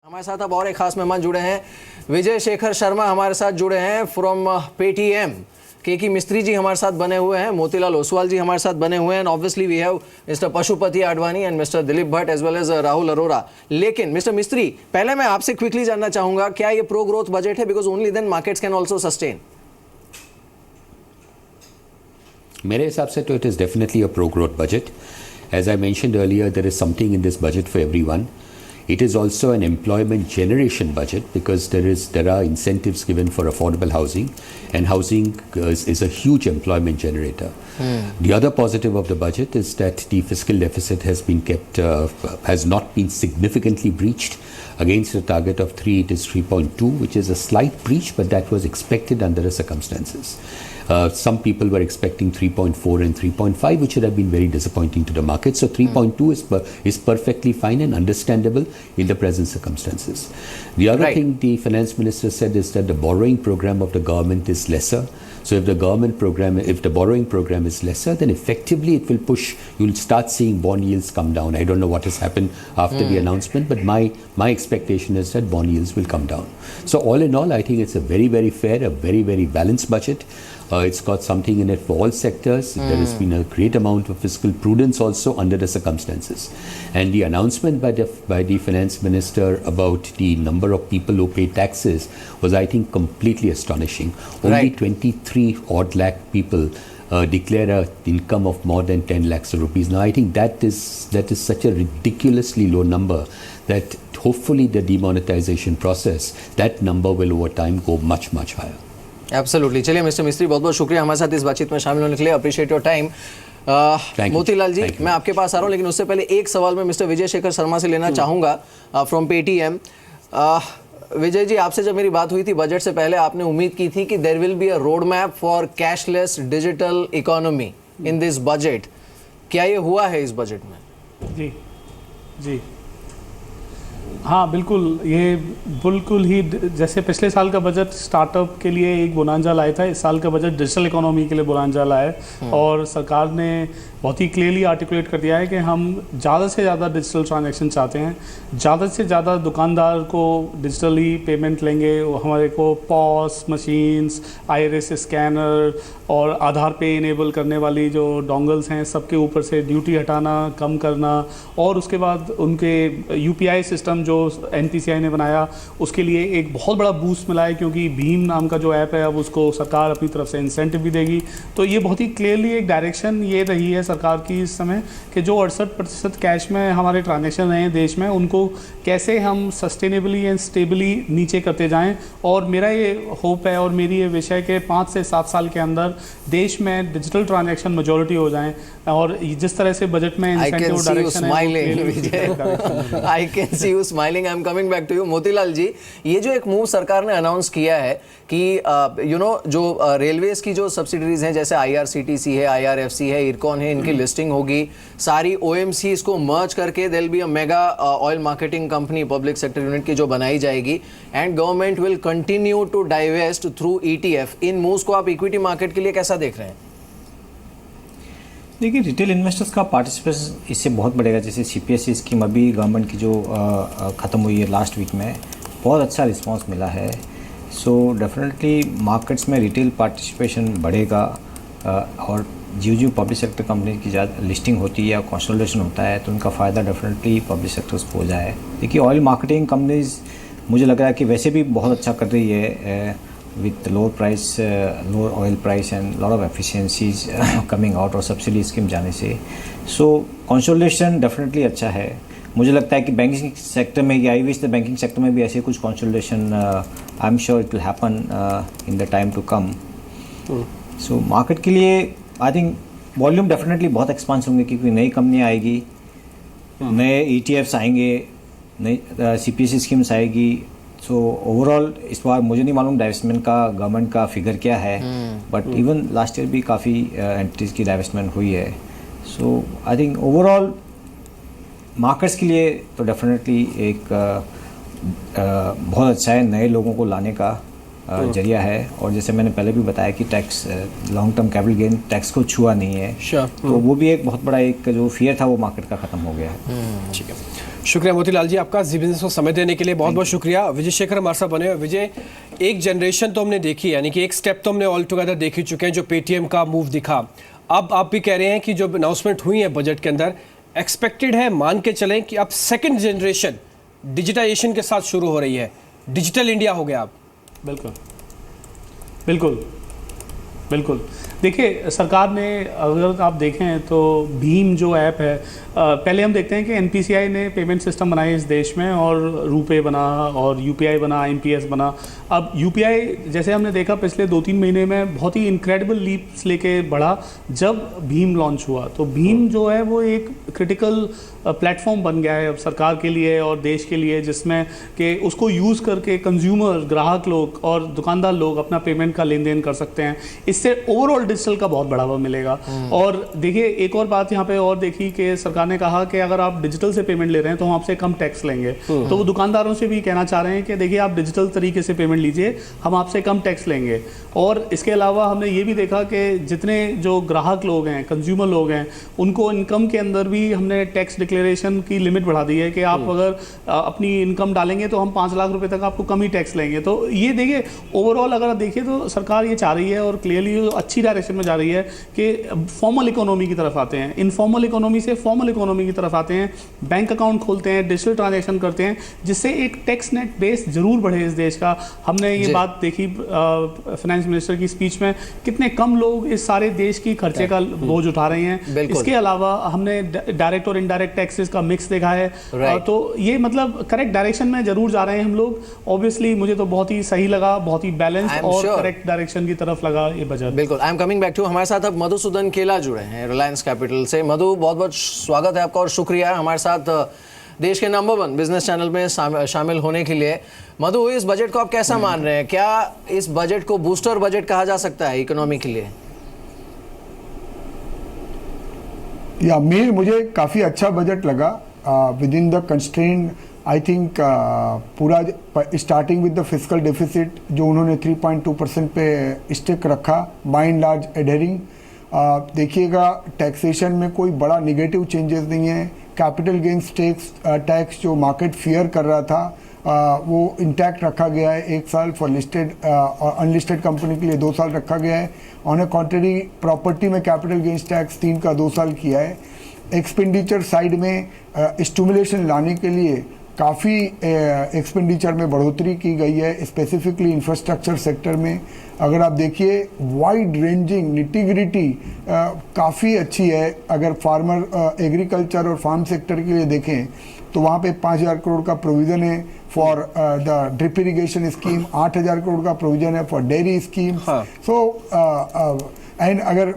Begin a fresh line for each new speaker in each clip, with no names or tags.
हमारे साथ अब और एक खास मेहमान जुड़े हैं। विजय शेखर शर्मा हमारे साथ जुड़े हैं फ्रॉम पेटीएम। के मिस्त्री जी हमारे साथ बने हुए हैं, मोतीलाल ओसवाल जी हमारे साथ बने हुए हैं, obviously we have Mister Pashupati Advani and Mister Dilip Bhatt as well as Rahul Arora. लेकिन मिस्टर मिस्त्री, पहले मैं आपसे क्विकली जानना चाहूंगा, क्या ये प्रो ग्रोथ बजट है? Because only then markets can also sustain.
मेरे हिसाब से तो it is definitely a pro growth budget. As I mentioned earlier, there is something in this budget for everyone. It is also an employment generation budget because there are incentives given for affordable housing, and housing is a huge employment generator. The other positive of the budget is that the fiscal deficit has been kept, has not been significantly breached. Against a target of 3, it is 3.2, which is a slight breach, but that was expected under the circumstances. Some people were expecting 3.4 and 3.5, which would have been very disappointing to the market. So 3.2 is perfectly fine and understandable in the present circumstances. The other thing the finance minister said is that the borrowing program of the government is lesser. So if the borrowing program is lesser, then effectively it will push, you'll start seeing bond yields come down. I don't know what has happened after the announcement, but my expectation is that bond yields will come down. So all in all, I think it's a very, very fair, a very, very balanced budget. It's got something in it for all sectors. There has been a great amount of fiscal prudence also under the circumstances. And the announcement by the finance minister about the number of people who pay taxes was, I think, completely astonishing. Only 23 odd lakh people declare an income of more than 10 lakhs of rupees. Now, I think that is such a ridiculously low number that hopefully the demonetization process, that number will over time go much, much higher.
Absolutely. चलिए mister मिस्त्री, बहुत बहुत शुक्रिया हमारे साथ इस बातचीत में शामिल होने के लिए। Appreciate your time. Motilal ji, मैं आपके पास आ रहा हूँ, लेकिन उससे पहले एक सवाल मैं मिस्टर विजय शेखर शर्मा से लेना चाहूँगा फ्रॉम पेटीएम। विजय जी, आपसे जब मेरी बात हुई थी बजट से पहले, आपने उम्मीद की थी कि there will be a road map for cashless digital economy in this budget. क्या ये हुआ है इस बजट में?
जी हाँ, बिल्कुल। ये बिल्कुल ही जैसे पिछले साल का बजट स्टार्टअप के लिए एक बोनांजा लाया था, इस साल का बजट डिजिटल इकोनॉमी के लिए बोनांजा लाया है। और सरकार ने बहुत ही क्लियरली आर्टिकुलेट कर दिया है कि हम ज़्यादा से ज़्यादा डिजिटल ट्रांजैक्शन चाहते हैं, ज़्यादा से ज़्यादा दुकानदार को डिजिटली पेमेंट लेंगे। हमारे को पॉस मशीन्स, आईआरएस स्कैनर और आधार पे इनेबल करने वाली जो डोंगल्स हैं, सबके ऊपर से ड्यूटी हटाना, कम करना। और उसके बाद उनके यूपीआई सिस्टम जो एनपीसीआई ने बनाया, उसके लिए एक बहुत बड़ा बूस्ट मिला है, क्योंकि भीम नाम का जो ऐप है अब उसको सरकार अपनी तरफ से इंसेंटिव भी देगी। तो ये बहुत ही क्लियरली एक डायरेक्शन ये रही है सरकार की इस समय कि जो 68% कैश में हमारे ट्रांजैक्शन रहे हैं देश में, उनको कैसे हम सस्टेनेबली एंड स्टेबली नीचे करते जाएं। और मेरा ये होप है और मेरी ये विश है कि 5 से 7 साल के अंदर देश में डिजिटल ट्रांजैक्शन मेजॉरिटी हो जाएं। और जिस तरह से बजट में इंसेंटिव डायरेक्शन है,
I can see you smiling. I am coming back to you Motilal ji. ये जो एक मूव सरकार ने अनाउंस किया है कि जो रेलवेज की जो सब्सिडरीज हैं, जैसे आईआरसीटीसी है, आईआरएफसी है, इरकॉन है, इनकी लिस्टिंग होगी, सारी ओएमसी इसको मर्ज करके there will be a mega oil marketing company public sector unit की जो बनाई जाएगी, and government will continue to divest through ETF. इन मूव्स को आप इक्विटी मार्केट के लिए कैसा देख रहे हैं?
देखिए, रिटेल इन्वेस्टर्स का पार्टिसिपेशन इससे बहुत बढ़ेगा। जैसे सीपीएसई स्कीम अभी गवर्नमेंट की जो ख़त्म हुई है लास्ट वीक में, बहुत अच्छा रिस्पांस मिला है। सो डेफिनेटली मार्केट्स में रिटेल पार्टिसिपेशन बढ़ेगा। और जो पब्लिक सेक्टर कंपनी की ज़्यादा लिस्टिंग होती है या कंसोलिडेशन होता है, तो उनका फ़ायदा डेफिनेटली पब्लिक सेक्टर्स को हो जाए। देखिए, ऑयल मार्केटिंग कंपनीज मुझे लग रहा है कि वैसे भी बहुत अच्छा कर रही है with lower price, lower oil price and lot of efficiencies coming out और सब्सिडी स्कीम जाने से। सो कंसोलिडेशन डेफिनेटली अच्छा है। मुझे लगता है कि बैंकिंग सेक्टर में या आई द बैंकिंग सेक्टर में भी ऐसे कुछ consolidation I am sure it will happen in the time to come. So market के लिए आई थिंक वॉल्यूम डेफिनेटली बहुत एक्सपांस होंगे, क्योंकि नई कंपनियाँ आएगी, नए ETFs आएंगे, नई CPSE स्कीम्स आएगी। सो ओवरऑल इस बार मुझे नहीं मालूम डाइवेस्टमेंट का गवर्नमेंट का फिगर क्या है, बट इवन लास्ट ईयर भी काफ़ी एंटिटीज़ की डाइवेस्टमेंट हुई है। सो आई थिंक ओवरऑल मार्केट्स के लिए तो डेफिनेटली एक बहुत अच्छा है, नए लोगों को लाने का जरिया है। और जैसे मैंने पहले भी बताया कि tax long term capital gain tax को छुआ नहीं है, तो वो भी एक बहुत बड़ा एक जो फियर था वो मार्केट का ख़त्म हो गया है।
ठीक है।
शुक्रिया मोतीलाल जी, आपका जी बिजनेस को समय देने के लिए बहुत बहुत शुक्रिया। विजय शेखर हमारे साथ बने हुए। विजय, एक जनरेशन तो हमने देखी, यानी कि एक स्टेप तो हमने ऑल टुगेदर देख ही चुके हैं, जो पेटीएम का मूव दिखा। अब आप भी कह रहे हैं कि जो अनाउंसमेंट हुई है बजट के अंदर, एक्सपेक्टेड है, मान के चलें कि अब सेकंड जनरेशन डिजिटाइजेशन के साथ शुरू हो रही है, डिजिटल इंडिया हो गया अब।
बिल्कुल बिल्कुल बिल्कुल। देखिए, सरकार ने, अगर आप देखें तो भीम जो ऐप है, पहले हम देखते हैं कि एनपीसीआई ने पेमेंट सिस्टम बनाए इस देश में, और रूपे बना और यूपीआई बना, आईएमपीएस बना। अब यूपीआई, जैसे हमने देखा पिछले 2-3 महीने में बहुत ही इनक्रेडिबल लीप्स लेके बढ़ा जब भीम लॉन्च हुआ। तो भीम जो है वो एक क्रिटिकल प्लेटफॉर्म बन गया है अब सरकार के लिए और देश के लिए, जिसमें कि उसको यूज़ करके कंज्यूमर, ग्राहक लोग और दुकानदार लोग अपना पेमेंट का लेन देन कर सकते हैं। इससे ओवरऑल डिजिटल का बहुत बढ़ावा मिलेगा। और देखिए, एक और बात यहाँ पे और देखी कि सरकार ने कहा कि अगर आप डिजिटल से पेमेंट ले रहे हैं तो हम आपसे कम टैक्स लेंगे। तो वो दुकानदारों से भी कहना चाह रहे हैं कि देखिए, आप डिजिटल तरीके से पेमेंट लीजिए, हम आपसे कम टैक्स लेंगे। और इसके अलावा हमने ये भी देखा कि जितने जो ग्राहक लोग हैं, कंज्यूमर लोग हैं, उनको इनकम के अंदर भी हमने टैक्स डिक्लेरेशन की लिमिट बढ़ा दी है कि आप अगर अपनी इनकम डालेंगे तो हम 5 लाख रुपए तक आपको कम ही टैक्स लेंगे। तो ये देखिए, ओवरऑल अगर देखिए तो सरकार ये चाह रही है और क्लियरली अच्छी डायरेक्शन में जा रही है कि फॉर्मल इकोनॉमी की तरफ आते हैं, इनफॉर्मल इकोनॉमी से फॉर्मल इकोनॉमी की तरफ आते हैं, बैंक अकाउंट खोलते हैं, डिजिटल ट्रांजैक्शन करते हैं, जिससे एक टैक्स नेट बेस जरूर बढ़े इस देश का। हमने ये बात देखी फाइनेंस मिनिस्टर की स्पीच में, कितने कम लोग इस सारे देश की खर्चे का बोझ उठा रहे हैं। इसके अलावा हमने डायरेक्ट और इनडायरेक्ट टैक्सेस का मिक्स देखा है। तो ये मतलब करेक्ट डायरेक्शन में जरूर जा रहे हैं हम लोग। ऑब्वियसली मुझे तो बहुत ही सही लगा, बहुत ही बैलेंस और करेक्ट डायरेक्शन की तरफ लगा ये बजट।
बिल्कुल। I am coming back to, हमारे साथ अब मधुसूदन केला जुड़े हैं रिलायंस कैपिटल से। मधु, बहुत बहुत स्वागत है आपका और शुक्रिया हमारे साथ देश के नंबर 1 बिजनेस चैनल में शामिल होने के लिए। मधु, इस बजट को आप कैसा मान रहे हैं? क्या इस बजट को बूस्टर बजट कहा जा सकता है इकोनॉमी के लिए?
मुझे काफ़ी अच्छा बजट लगा within the constraint. I think पूरा starting with the fiscal deficit जो उन्होंने 3.2% पे स्टिक रखा, बाय एंड लार्ज एडहरिंग। देखिएगा, टैक्सेशन में कोई बड़ा निगेटिव चेंजेस नहीं है। कैपिटल गेन्स टैक्स जो मार्केट फियर कर रहा था वो इंटैक्ट रखा गया है 1 साल, फॉर लिस्टेड और अनलिस्टेड कंपनी के लिए 2 साल रखा गया है। ऑन ए कॉन्ट्रेरी, प्रॉपर्टी में कैपिटल गेन्स टैक्स 3 का 2 साल किया है। एक्सपेंडिचर साइड में स्टिमुलेशन लाने के लिए काफ़ी एक्सपेंडिचर में बढ़ोतरी की गई है, स्पेसिफिकली इंफ्रास्ट्रक्चर सेक्टर में। अगर आप देखिए, वाइड रेंजिंग निटिग्रिटी काफ़ी अच्छी है। अगर फार्मर एग्रीकल्चर और फार्म सेक्टर के लिए देखें तो वहाँ पे 5,000 करोड़ का प्रोविज़न है for the drip irrigation scheme, 8,000 crore का प्रोविज़न है for dairy scheme. So and अगर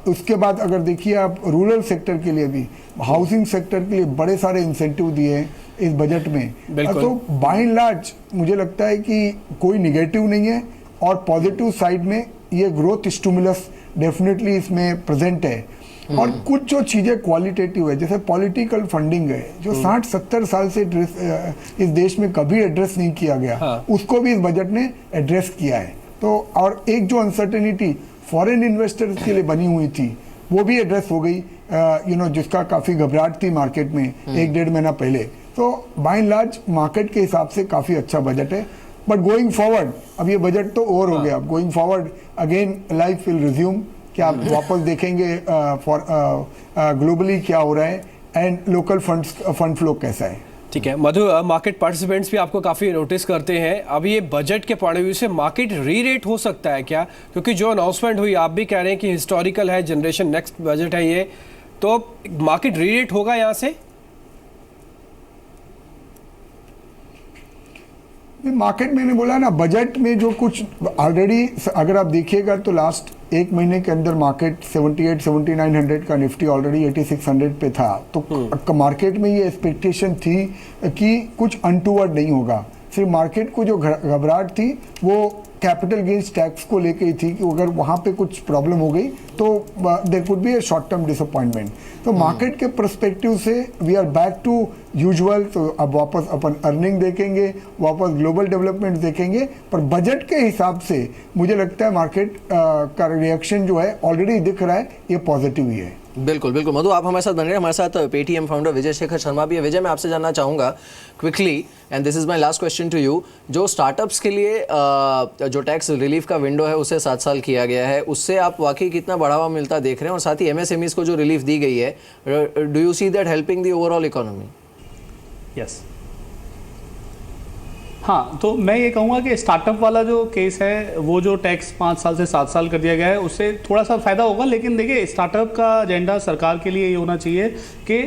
उसके बाद अगर देखिए आप, रूरल सेक्टर के लिए भी, हाउसिंग सेक्टर के लिए बड़े सारे इंसेंटिव दिए हैं इस बजट में। तो बाय एंड लार्ज मुझे लगता है कि कोई निगेटिव नहीं है, और पॉजिटिव साइड में ये ग्रोथ स्टिमुलस डेफिनेटली इसमें प्रेजेंट है। और कुछ जो चीज़ें क्वालिटेटिव है, जैसे पॉलिटिकल फंडिंग है जो 60-70 साल से इस देश में कभी एड्रेस नहीं किया गया, उसको भी इस बजट ने एड्रेस किया है। तो और एक जो अनसर्टेनिटी फॉरेन इन्वेस्टर्स के लिए बनी हुई थी वो भी एड्रेस हो गई, जिसका काफ़ी घबराहट थी मार्केट में 1-1.5 महीना पहले। तो बाय एंड लार्ज मार्केट के हिसाब से काफ़ी अच्छा बजट है। बट गोइंग फॉरवर्ड, अब ये बजट तो ओवर हो गया, अब going forward again life will resume. क्या आप वापस देखेंगे फॉर ग्लोबली क्या हो रहा है एंड लोकल फंड फ्लो कैसा है।
ठीक है मधु, मार्केट पार्टिसिपेंट्स भी आपको काफ़ी नोटिस करते हैं। अब ये बजट के पॉइंट ऑफ व्यू से मार्केट री रेट हो सकता है क्या? क्योंकि जो अनाउंसमेंट हुई, आप भी कह रहे हैं कि हिस्टोरिकल है, जनरेशन नेक्स्ट बजट है ये, तो मार्केट री रेट होगा यहाँ से?
मार्केट मैंने बोला ना, बजट में जो कुछ ऑलरेडी अगर आप देखिएगा तो लास्ट 1 महीने के अंदर मार्केट 78-7900 का, निफ्टी ऑलरेडी 8600 पे था। तो मार्केट में ये एक्सपेक्टेशन थी कि कुछ अनटूवर्ड नहीं होगा। सिर्फ मार्केट को जो घबराहट थी वो कैपिटल गेन्स टैक्स को लेके ही थी कि अगर वहाँ पे कुछ प्रॉब्लम हो गई तो there could be a short term disappointment. तो मार्केट के पर्सपेक्टिव से we are back to usual. तो अब वापस अपन अर्निंग देखेंगे, वापस ग्लोबल डेवलपमेंट देखेंगे, पर बजट के हिसाब से मुझे लगता है मार्केट का रिएक्शन जो है ऑलरेडी दिख रहा है, ये पॉजिटिव ही है।
बिल्कुल बिल्कुल मधु, आप हमारे साथ बने रहे। हमारे साथ पेटीएम फाउंडर विजय शेखर शर्मा भी है। विजय, मैं आपसे जानना चाहूँगा quickly, and this is my last question to you, जो स्टार्टअप्स के लिए जो टैक्स रिलीफ का विंडो है उसे 7 साल किया गया है, उससे आप वाकई कितना बढ़ावा मिलता देख रहे हैं? और साथ ही एमएसएमईज को जो रिलीफ दी गई है, do you see that helping the overall economy?
Yes, हाँ, तो मैं ये कहूँगा कि स्टार्टअप वाला जो केस है वो जो टैक्स 5 साल से 7 साल कर दिया गया है उससे थोड़ा सा फायदा होगा, लेकिन देखिए स्टार्टअप का एजेंडा सरकार के लिए ये होना चाहिए कि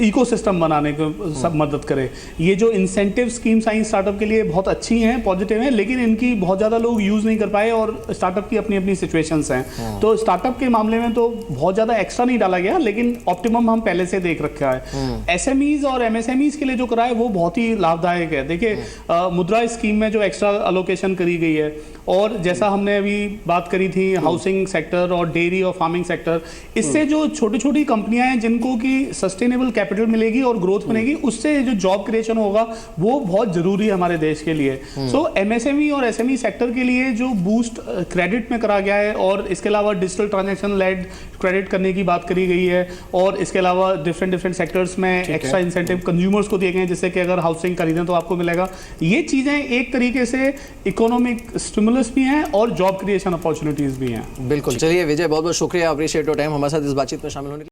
इकोसिस्टम बनाने को सब मदद करे। ये जो इंसेंटिव स्कीम्स आई स्टार्टअप के लिए बहुत अच्छी हैं, पॉजिटिव हैं, लेकिन इनकी बहुत ज़्यादा लोग यूज़ नहीं कर पाए और स्टार्टअप की अपनी अपनी सिचुएशंस हैं। तो स्टार्टअप के मामले में तो बहुत ज़्यादा एक्स्ट्रा नहीं डाला गया, लेकिन ऑप्टिमम हम पहले से देख रखा है। एसएमईज और एमएसएमईज के लिए जो करा है वो बहुत ही लाभदायक है। देखिए मुद्रा स्कीम में जो एक्स्ट्रा अलोकेशन करी गई है, और जैसा हमने अभी बात करी थी हाउसिंग सेक्टर और डेयरी और फार्मिंग सेक्टर, इससे जो छोटी छोटी कंपनियां हैं जिनको कि सस्टेनेबल कैपिटल मिलेगी और ग्रोथ मिलेगी, उससे जो जॉब क्रिएशन होगा वो बहुत जरूरी है हमारे देश के लिए। सो एमएसएमई और एसएमई सेक्टर के लिए जो बूस्ट क्रेडिट में करा गया है, और इसके अलावा डिजिटल ट्रांजैक्शन लेड क्रेडिट करने की बात करी गई है, और इसके अलावा डिफरेंट सेक्टर्स में एक्स्ट्रा इंसेंटिव कंज्यूमर्स को दिए गए हैं, जैसे कि अगर हाउसिंग खरीदें तो आपको मिलेगा। ये चीजें एक तरीके से इकोनॉमिक स्टिमुलस भी हैं और जॉब क्रिएशन अपॉर्चुनिटीज भी हैं।
बिल्कुल, चलिए विजय, बहुत बहुत शुक्रिया, अप्रिशिएट योर टाइम हमारे साथ इस बातचीत में शामिल होने के लिए।